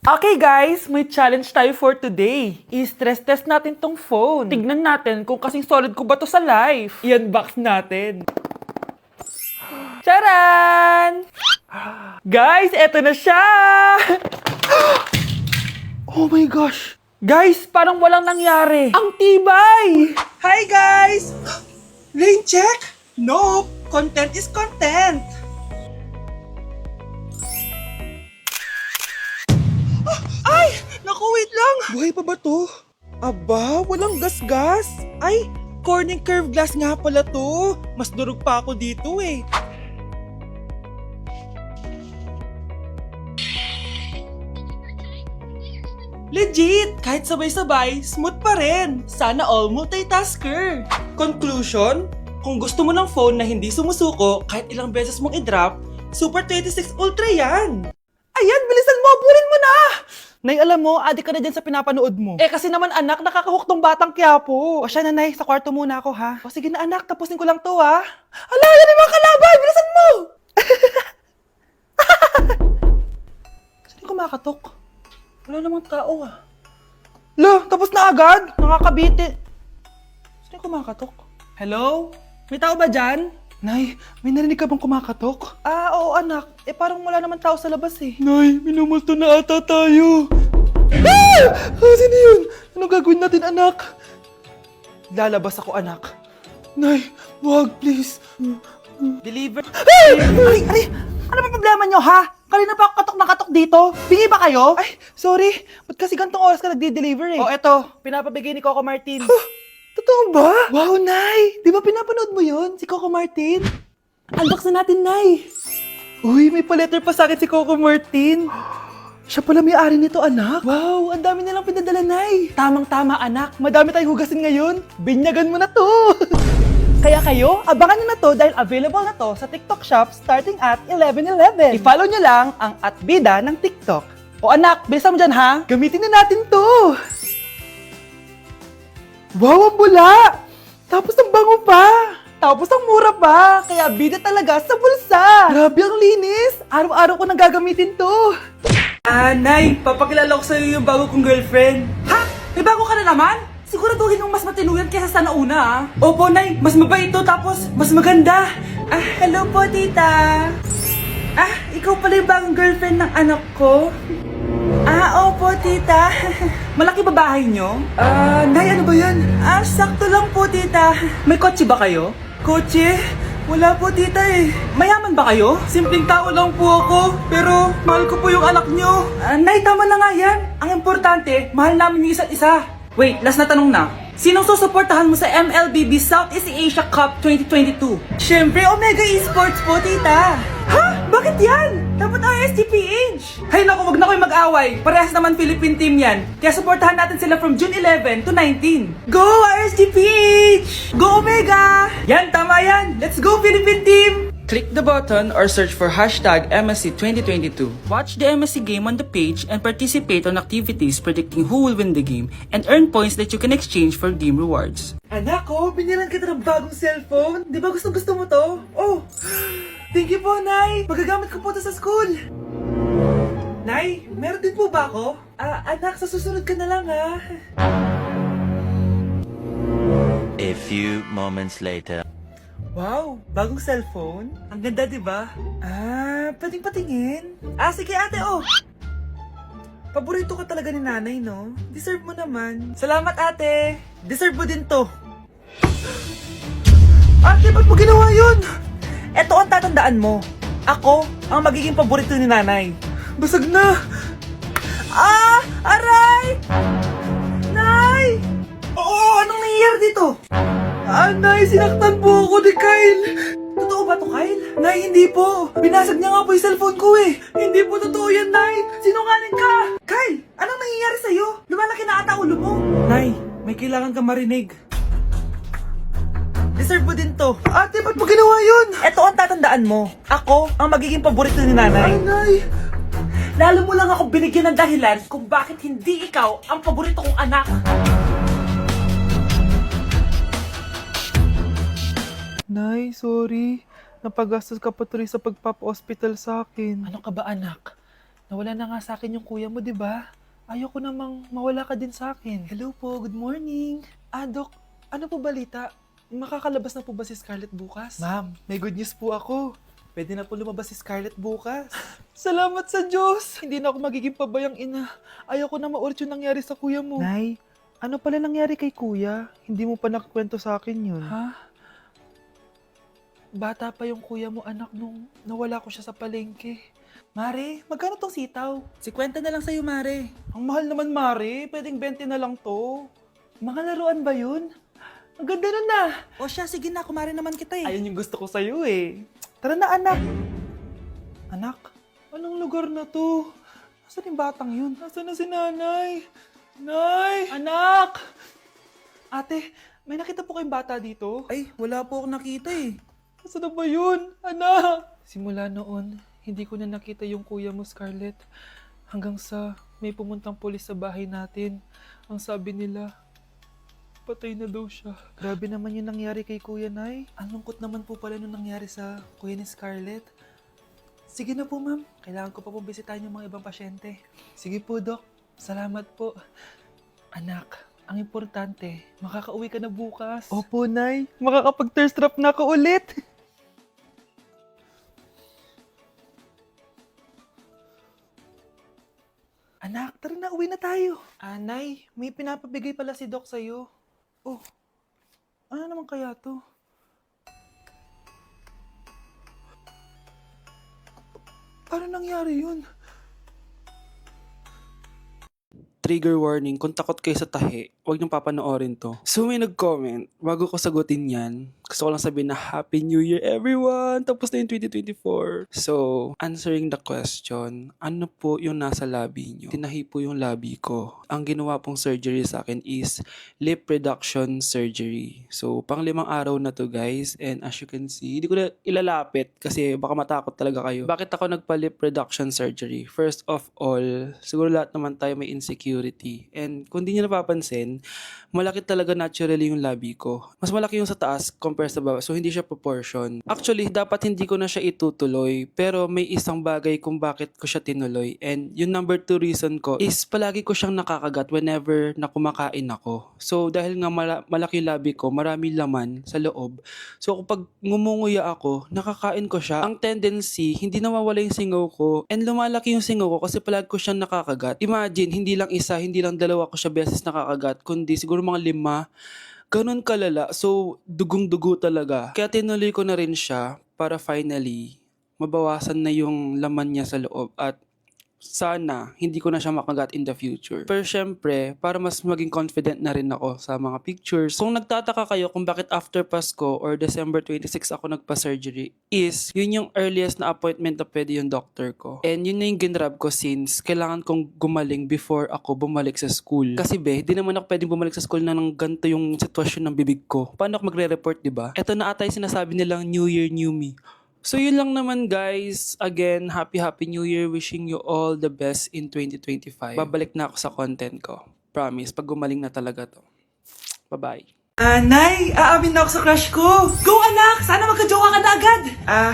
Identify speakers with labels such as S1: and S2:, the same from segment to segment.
S1: Okay guys, may challenge tayo for today. I-stress test natin tong phone. Tignan natin kung kasing solid ko ba to sa life. I-unbox natin. Charan! Guys, eto na siya! Oh my gosh! Guys, parang walang nangyari. Ang tibay!
S2: Hi guys! Lane check? No! Content is content! Ay! Naku, wait lang! Buhay pa ba to? Aba, walang gas-gas! Ay, corning curved glass nga pala to! Mas durog pa ako dito eh! Legit! Kahit sabay-sabay, smooth pa rin. Sana all multitasker. Conclusion? Kung gusto mo ng phone na hindi sumusuko kahit ilang beses mong i-drop, Super 26 Ultra yan!
S1: Ayan, bilisan mo! Bulin mo na! Nay, alam mo, adik ka na dyan sa pinapanood mo. Eh kasi naman anak, nakakahook tong batang Quiapo. O siya na, Nay, sa kwarto muna ako ha. O sige na anak, tapusin ko lang to ha. Ala, yan yung mga kalabay! Bilisan mo! Saan yung kumakatok? Wala namang tao ah. Lo, tapos na agad? Nakakabiti. Saan yung kumakatok? Hello? May tao ba dyan? Nay, may narinig ka bang kumakatok? Oo anak. Eh parang wala naman tao sa labas eh. Nay, minumulto na ata tayo. Sino yun? Anong gagawin natin anak? Lalabas ako anak. Nay, wag please. Deliver. Ay! Ano ba problema nyo ha? Kanina pa ako katok na katok dito. Bingi ba kayo? Ay, sorry. Ba't kasi gantong oras ka nagdi-deliver eh? Oh, eto. Pinapabigay ni Coco Martin. Totoo ba? Wow, Nay! Di ba pinapanood mo yun? Si Coco Martin? Unbox na natin, Nay! Uy, may pa-letter pa sa akin si Coco Martin. Siya pala may-ari nito, anak. Wow, ang dami nilang pinadala, Nay. Tamang-tama, anak. Madami tayong hugasin ngayon. Binyagan mo na to. Kaya kayo, abangan nyo na to dahil available na to sa TikTok Shop starting at 11:11. I-follow nyo lang ang @bida ng TikTok. O anak, bilisan mo dyan ha. Gamitin na natin to. Wow, ang bula! Tapos ang bango pa! Tapos ang mura pa! Kaya bida talaga sa bulsa! Grabe ang linis! Araw-araw ko nang gagamitin to!
S2: Nay, papakilala ko sa'yo yung bago kong girlfriend. Ha? May bago ka na naman? Siguraduhin mong mas matino yan kesa sa nauna ah. Opo, Nay. Mas mabait ito tapos mas maganda. Hello po, tita. Ikaw pala yung bagong girlfriend ng anak ko? Opo, tita. Malaki ba bahay nyo? Nay, ano ba yan? Sakto lang po, tita. May kotse ba kayo? Kotse? Wala po, tita eh. Mayaman ba kayo? Simpleng tao lang po ako, pero mahal ko po yung anak nyo. Nay, tama na nga yan. Ang importante, mahal namin yung isa't isa. Wait, last na tanong na. Sinong susuportahan mo sa MLBB Southeast Asia Cup 2022? Siyempre, Omega Esports po, tita. Ha? Bakit yan? Dapat RSGPH. Hay naku, wag na kayo mag-away. Parehas naman Philippine team yan. Kaya suportahan natin sila from June 11 to 19. Go RSGPH! Go Omega! Yan, tama yan. Let's go Philippine team! Click the button or search for hashtag MSC 2022. Watch the MSC game on the page and participate on activities predicting who will win the game and earn points that you can exchange for game rewards. Anak ko, binilan kita ng bagong cellphone. Di ba gusto mo to? Oh, thank you po, Nay. Magagamit ko po to sa school. Nay, meron din po ba ako? Anak, sa susunod ka na lang ha.
S3: A few moments later.
S2: Wow, bagong cellphone? Ang ganda, di ba? Pwedeng patingin? Sige ate, oh! Paborito ka talaga ni nanay, no? Deserve mo naman. Salamat, ate! Deserve mo din to. Ate, ba't mo ginawa yun? Eto ang tatandaan mo. Ako ang magiging paborito ni nanay. Basag na! Aray! Nay! Oo, anong nangyayari dito? Nay, sinaktan po ako ni Kyle. Totoo ba to, Kyle? Nay, hindi po. Binasag niya nga po yung cellphone ko eh. Hindi po totoo yan, Nay. Sinungaling ka. Kyle, anong nangyayari sa'yo? Lumalaki na ata ulo mo. Nay, may kailangan kang marinig. Deserve mo din to. Ate, ba't mo ginawa yun? Ito ang tatandaan mo. Ako ang magiging paborito ni nanay. Nay. Lalo mo lang ako binigyan ng dahilan kung bakit hindi ikaw ang paborito kong anak.
S1: Nay, sorry. Napagastos ka pa tuloy sa pagpapa-hospital sa akin. Ano ka ba anak? Nawala na nga sa akin yung kuya mo, di ba? Ayoko namang mawala ka din sa akin. Hello po, good morning. Dok, ano po balita? Makakalabas na po ba si Scarlett bukas? Ma'am, may good news po ako. Pwede na po lumabas si Scarlett bukas. Salamat sa Diyos! Hindi na ako magiging pabayang ina. Ayoko na maulit yung nangyari sa kuya mo. Nay, ano pala nangyari kay kuya? Hindi mo pa nakakwento sa akin yun. Ha? Bata pa yung kuya mo, anak, nung nawala ko siya sa palengke. Mare, magkano tong sitaw? 50 na lang sa'yo, Mare. Ang mahal naman, Mare. Pwedeng 20 na lang to. Mga laruan ba yun? Ang ganda nun na. O siya, sige na. Kumare naman kita eh. Ayun yung gusto ko sa'yo eh. Tara na, anak. Anak, anong lugar na to? Nasaan yung batang yun? Nasaan na si nanay? Nay! Anak! Ate, may nakita po kayong bata dito? Ay, wala po akong nakita eh. Nasaan na ba yun? Anak! Simula noon, hindi ko na nakita yung kuya mo, Scarlett. Hanggang sa may pumuntang pulis sa bahay natin. Ang sabi nila, patay na daw siya. Grabe naman yung nangyari kay Kuya Nay. Ang lungkot naman po pala nung nangyari sa kuya ni Scarlett. Sige na po, ma'am. Kailangan ko pa pong bisitahin yung mga ibang pasyente. Sige po, Dok. Salamat po. Anak, ang importante, makakauwi ka na bukas. Opo, Nay. Makakapag-thirst trap na ako ulit. Anak, tara na, uwi na tayo. Nay, may pinapabigay pala si Doc sa'yo. Oh, ano naman kaya to? Paano nangyari yun?
S2: Trigger warning, kung takot kayo sa tahi, huwag niyong papanoorin to. So may nag-comment, bago ko sagutin yan, gusto ko lang sabihin na Happy New Year everyone! Tapos na yung 2024. So, answering the question, ano po yung nasa labi niyo? Tinahi po yung labi ko. Ang ginawa pong surgery sa akin is lip reduction surgery. So, pang 5 araw na to guys, and as you can see, hindi ko na ilalapit kasi baka matakot talaga kayo. Bakit ako nagpa-lip reduction surgery? First of all, siguro lahat naman tayo may insecurity. And kung di niyo napapansin, malaki talaga naturally yung labi ko. Mas malaki yung sa taas compare sa baba. So, hindi siya proportion. Actually, dapat hindi ko na siya itutuloy. Pero may isang bagay kung bakit ko siya tinuloy. And yung number 2 reason ko is palagi ko siyang nakakagat whenever na kumakain ako. So, dahil nga malaki yung labi ko, marami laman sa loob. So, kapag ngumunguya ako, nakakain ko siya. Ang tendency, hindi nawawala yung singaw ko. And lumalaki yung singaw ko kasi palagi ko siyang nakakagat. Imagine, hindi lang isa, hindi lang dalawa ko siya beses nakakagat, kundi siguro mga 5. Ganun kalala. So, dugong-dugo talaga. Kaya tinuloy ko na rin siya para finally mabawasan na yung laman niya sa loob at sana hindi ko na siya makagat in the future. Pero syempre, para mas maging confident na rin ako sa mga pictures. Kung nagtataka kayo kung bakit after Pasko or December 26 ako nagpa-surgery, is yun yung earliest na appointment na pwede yung doctor ko. And yun na yung ginrab ko since kailangan kong gumaling before ako bumalik sa school. Kasi di naman ako pwedeng bumalik sa school na nang ganito yung sitwasyon ng bibig ko. Paano ako magre-report, diba? Ito na atay sinasabi nilang New Year, New Me. So yun lang naman guys. Again, Happy New Year. Wishing you all the best in 2025. Babalik na ako sa content ko. Promise, pag gumaling na talaga to. Bye-bye.
S1: Nay, aamin na ako sa crush ko. Go anak, sana magka-jowa ka na agad.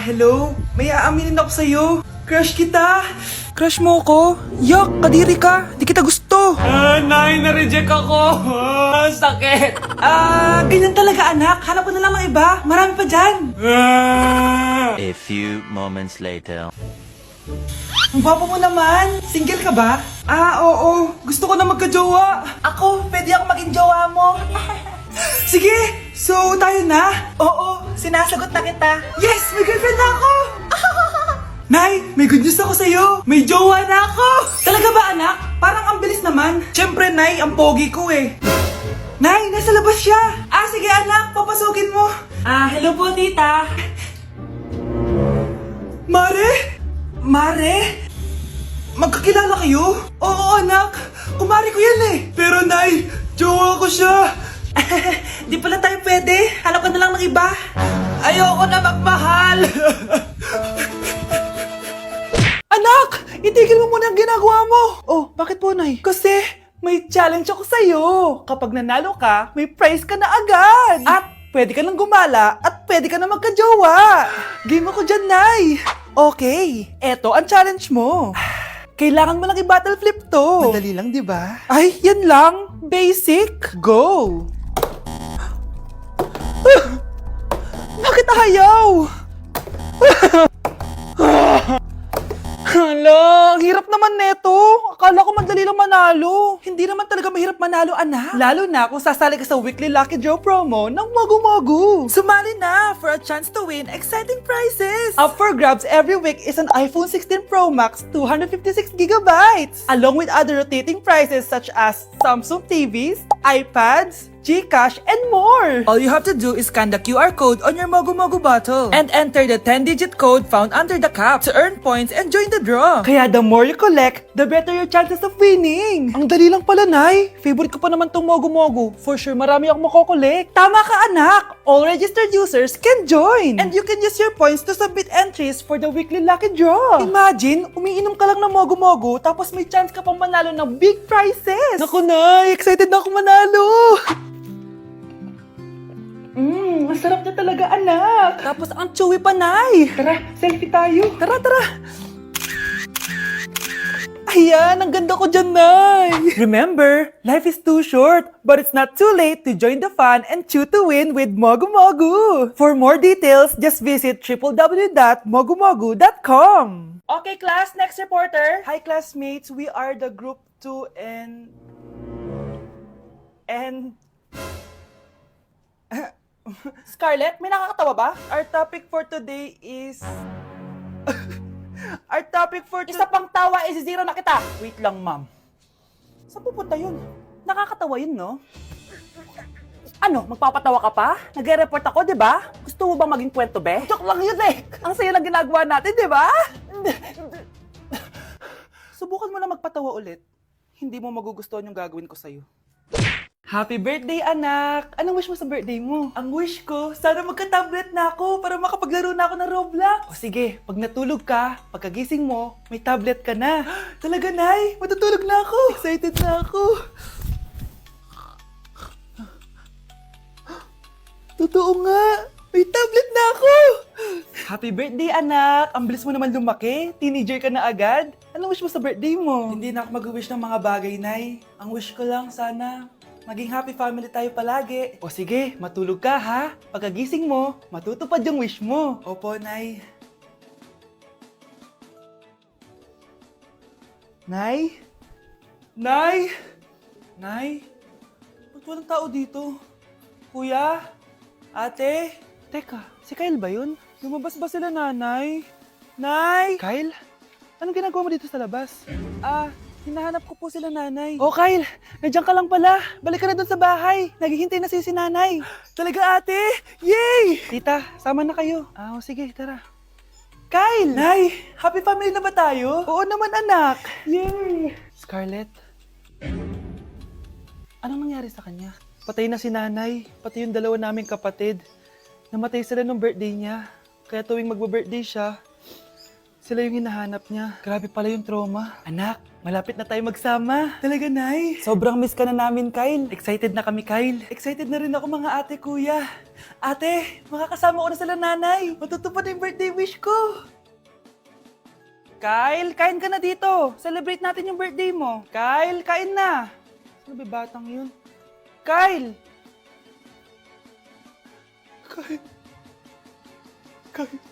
S1: Hello, may aaminin ako sa'yo. Crush kita. Crush mo ko? Yak, kadiri ka. Di kita gusto.
S2: Nay, na-reject ako. Sakit.
S1: Ganyan talaga anak. Hanap ko na lang ng iba. Marami pa dyan.
S3: A few moments later.
S1: Ang gwapo mo naman. Single ka ba? Oo. Gusto ko na magka-jowa. Ako, pwede ako maging jowa mo. Sige, so tayo na? Oo, sinasagot na kita. Yes, may girlfriend na ako. Nay, may good news ako sa'yo. May jowa na ako. Talaga ba anak? Parang ang bilis naman. Siyempre Nay, ang pogi ko eh. Nay, nasa labas siya. Sige anak, papasukin mo. Hello po tita. Mare? Magkakilala kayo? Oo anak, kumari ko yan eh. Pero Nay, jowa ko siya. Di pala tayo pwede. Hanap ka na lang ng iba. Ayoko na magmahal. Anak! Itigil mo muna ang ginagawa mo. Oh, bakit po, Nay? Kasi may challenge ako sa'yo. Kapag nanalo ka, may prize ka na agad. At pwede ka nang gumala at pwede ka na magka-jowa. Game ako dyan, Nay. Okay, eto ang challenge mo. Kailangan mo lang i-battle flip to. Madali lang, di ba? Ay, yan lang. Basic. Go! Bakit ayaw? Hala, ang hirap naman neto. Akala ko madali lang manalo. Hindi naman talaga mahirap manalo, anak. Lalo na kung sasali ka sa weekly Lucky Draw promo ng Mogu. Sumali na for a chance to win exciting prizes. Up for grabs every week is an iPhone 16 Pro Max 256GB, along with other rotating prizes such as Samsung TVs, iPads, GCash, and more! All you have to do is scan the QR code on your Mogu bottle and enter the 10-digit code found under the cap to earn points and join the draw. Kaya the more you collect, the better your chances of winning. Ang dali lang pala, Nay. Favorite ko pa naman tong Mogu. For sure, marami akong makokolek. Tama ka, anak! All registered users can join! And you can use your points to submit entries for the weekly lucky draw. Imagine, umiinom ka lang ng Mogu tapos may chance ka pang manalo ng big prizes. Naku, Nay! Excited na ako manalo! Masarap na talaga, anak. Tapos ang chewy pa, Nay. Tara, selfie tayo. Tara. Ayan, ang ganda ko dyan, Nay. Remember, life is too short, but it's not too late to join the fun and chew to win with Mogu. For more details, just visit www.mogumogu.com. Okay, class, next reporter. Hi, classmates. We are the group 2 and... Scarlett, may nakakatawa ba? Our topic for today is... Isa pang tawa, zero na kita! Wait lang, ma'am. Saan pupunta yun? Nakakatawa yun, no? Ano, magpapatawa ka pa? Nagre-report ako, di ba? Gusto mo bang maging kwento, be? Joke lang yun, eh! Ang saya lang ginagawa natin, di ba? Subukan mo na magpatawa ulit. Hindi mo magugustuhan yung gagawin ko sa'yo. Happy birthday, anak! Anong wish mo sa birthday mo? Ang wish ko, sana magka-tablet na ako para makapaglaro na ako ng Roblox. O sige, pag natulog ka, pagkagising mo, may tablet ka na. Talaga, Nay? Matutulog na ako. Excited na ako. Totoo nga. May tablet na ako. Happy birthday, anak. Ang bilis mo naman lumaki. Teenager ka na agad. Anong wish mo sa birthday mo? Hindi na ako mag-wish ng mga bagay, Nay. Ang wish ko lang, sana maging happy family tayo palagi. O sige, matulog ka ha. Pagkagising mo, matutupad yung wish mo. Opo, Nay. Nay? Nay? Nay? Ba't walang tao dito? Kuya? Ate? Teka, si Kyle ba yun? Lumabas ba sila, nanay? Nay? Kyle? Anong ginagawa mo dito sa labas? Hinahanap ko po sila, nanay. Oh, Kyle! Nandiyan ka lang pala. Balik ka na doon sa bahay. Naghihintay na si nanay. Talaga, ate? Yay! Tita, sama na kayo. Sige, tara. Kyle! Nay, happy family na ba tayo? Oo naman, anak. Yay! Scarlett, anong nangyari sa kanya? Patay na si nanay, pati yung dalawa naming kapatid. Namatay sila nung birthday niya. Kaya tuwing magbe-birthday siya, sila yung hinahanap niya. Grabe pala yung trauma. Anak, malapit na tayo magsama. Talaga, Nay. Sobrang miss ka na namin, Kyle. Excited na kami, Kyle. Excited na rin ako, mga ate, kuya. Ate, makakasama ko na sila, nanay. Matutupad na yung birthday wish ko. Kyle, kain ka na dito. Celebrate natin yung birthday mo. Kyle, kain na. Sino ba batang yun? Kyle! Kyle!